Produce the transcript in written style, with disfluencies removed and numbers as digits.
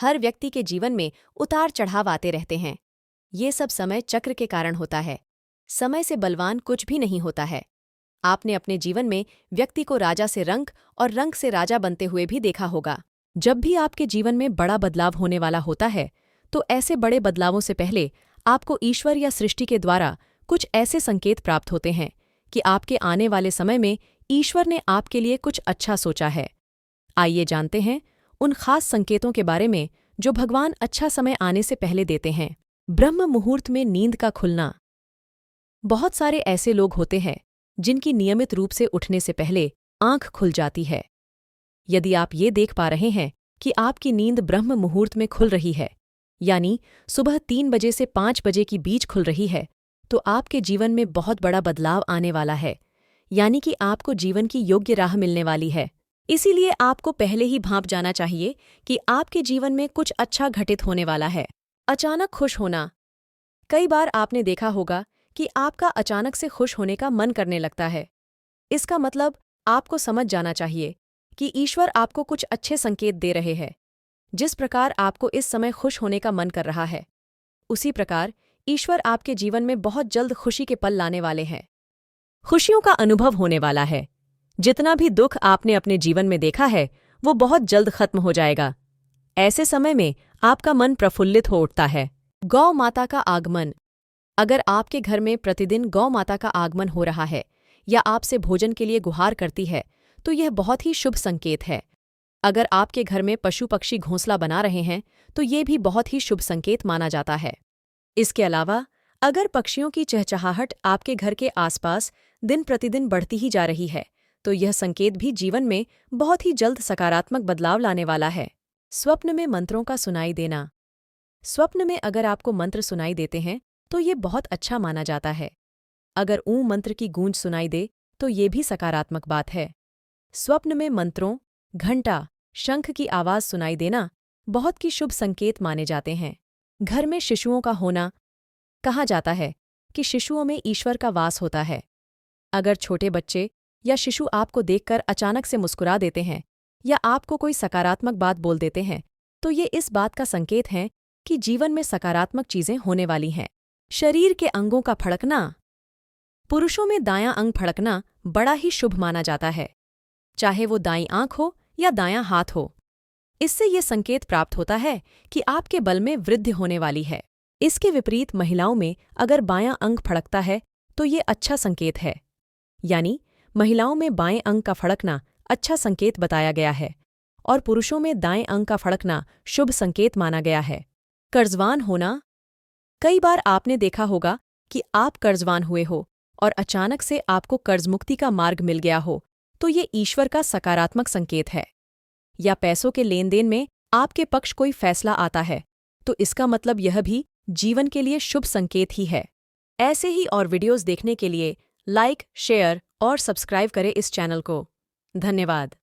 हर व्यक्ति के जीवन में उतार चढ़ाव आते रहते हैं। ये सब समय चक्र के कारण होता है। समय से बलवान कुछ भी नहीं होता है। आपने अपने जीवन में व्यक्ति को राजा से रंक और रंक से राजा बनते हुए भी देखा होगा। जब भी आपके जीवन में बड़ा बदलाव होने वाला होता है, तो ऐसे बड़े बदलावों से पहले आपको ईश्वर या सृष्टि के द्वारा कुछ ऐसे संकेत प्राप्त होते हैं कि आपके आने वाले समय में ईश्वर ने आपके लिए कुछ अच्छा सोचा है। आइए जानते हैं उन खास संकेतों के बारे में जो भगवान अच्छा समय आने से पहले देते हैं। ब्रह्म मुहूर्त में नींद का खुलना। बहुत सारे ऐसे लोग होते हैं जिनकी नियमित रूप से उठने से पहले आंख खुल जाती है। यदि आप ये देख पा रहे हैं कि आपकी नींद ब्रह्म मुहूर्त में खुल रही है, यानी सुबह 3 बजे से 5 बजे के बीच खुल रही है, तो आपके जीवन में बहुत बड़ा बदलाव आने वाला है, यानी कि आपको जीवन की योग्य राह मिलने वाली है। इसीलिए आपको पहले ही भांप जाना चाहिए कि आपके जीवन में कुछ अच्छा घटित होने वाला है। अचानक खुश होना। कई बार आपने देखा होगा कि आपका अचानक से खुश होने का मन करने लगता है। इसका मतलब आपको समझ जाना चाहिए कि ईश्वर आपको कुछ अच्छे संकेत दे रहे हैं। जिस प्रकार आपको इस समय खुश होने का मन कर रहा है, उसी प्रकार ईश्वर आपके जीवन में बहुत जल्द खुशी के पल लाने वाले हैं। खुशियों का अनुभव होने वाला है। जितना भी दुख आपने अपने जीवन में देखा है, वो बहुत जल्द खत्म हो जाएगा। ऐसे समय में आपका मन प्रफुल्लित हो उठता है। गौ माता का आगमन। अगर आपके घर में प्रतिदिन गौ माता का आगमन हो रहा है या आपसे भोजन के लिए गुहार करती है, तो यह बहुत ही शुभ संकेत है। अगर आपके घर में पशु पक्षी घोंसला बना रहे हैं, तो ये भी बहुत ही शुभ संकेत माना जाता है। इसके अलावा अगर पक्षियों की चहचहाहट आपके घर के आसपास दिन प्रतिदिन बढ़ती ही जा रही है, तो यह संकेत भी जीवन में बहुत ही जल्द सकारात्मक बदलाव लाने वाला है। स्वप्न में मंत्रों का सुनाई देना। स्वप्न में अगर आपको मंत्र सुनाई देते हैं, तो ये बहुत अच्छा माना जाता है। अगर ऊं मंत्र की गूंज सुनाई दे, तो ये भी सकारात्मक बात है। स्वप्न में मंत्रों, घंटा, शंख की आवाज सुनाई देना बहुत की शुभ संकेत माने जाते हैं। घर में शिशुओं का होना। कहा जाता है कि शिशुओं में ईश्वर का वास होता है। अगर छोटे बच्चे या शिशु आपको देखकर अचानक से मुस्कुरा देते हैं या आपको कोई सकारात्मक बात बोल देते हैं, तो ये इस बात का संकेत है कि जीवन में सकारात्मक चीजें होने वाली हैं। शरीर के अंगों का फड़कना। पुरुषों में दायां अंग फड़कना बड़ा ही शुभ माना जाता है, चाहे वो दाईं आंख हो या दायां हाथ हो। इससे ये संकेत प्राप्त होता है कि आपके बल में वृद्धि होने वाली है। इसके विपरीत महिलाओं में अगर बायां अंग फड़कता है, तो ये अच्छा संकेत है, यानी महिलाओं में बाएं अंग का फड़कना अच्छा संकेत बताया गया है और पुरुषों में दाएं अंग का फड़कना शुभ संकेत माना गया है। कर्जवान होना। कई बार आपने देखा होगा कि आप कर्जवान हुए हो और अचानक से आपको कर्जमुक्ति का मार्ग मिल गया हो, तो ये ईश्वर का सकारात्मक संकेत है। या पैसों के लेन देन में आपके पक्ष कोई फैसला आता है, तो इसका मतलब यह भी जीवन के लिए शुभ संकेत ही है। ऐसे ही और वीडियोस देखने के लिए लाइक, शेयर और सब्सक्राइब करें इस चैनल को। धन्यवाद।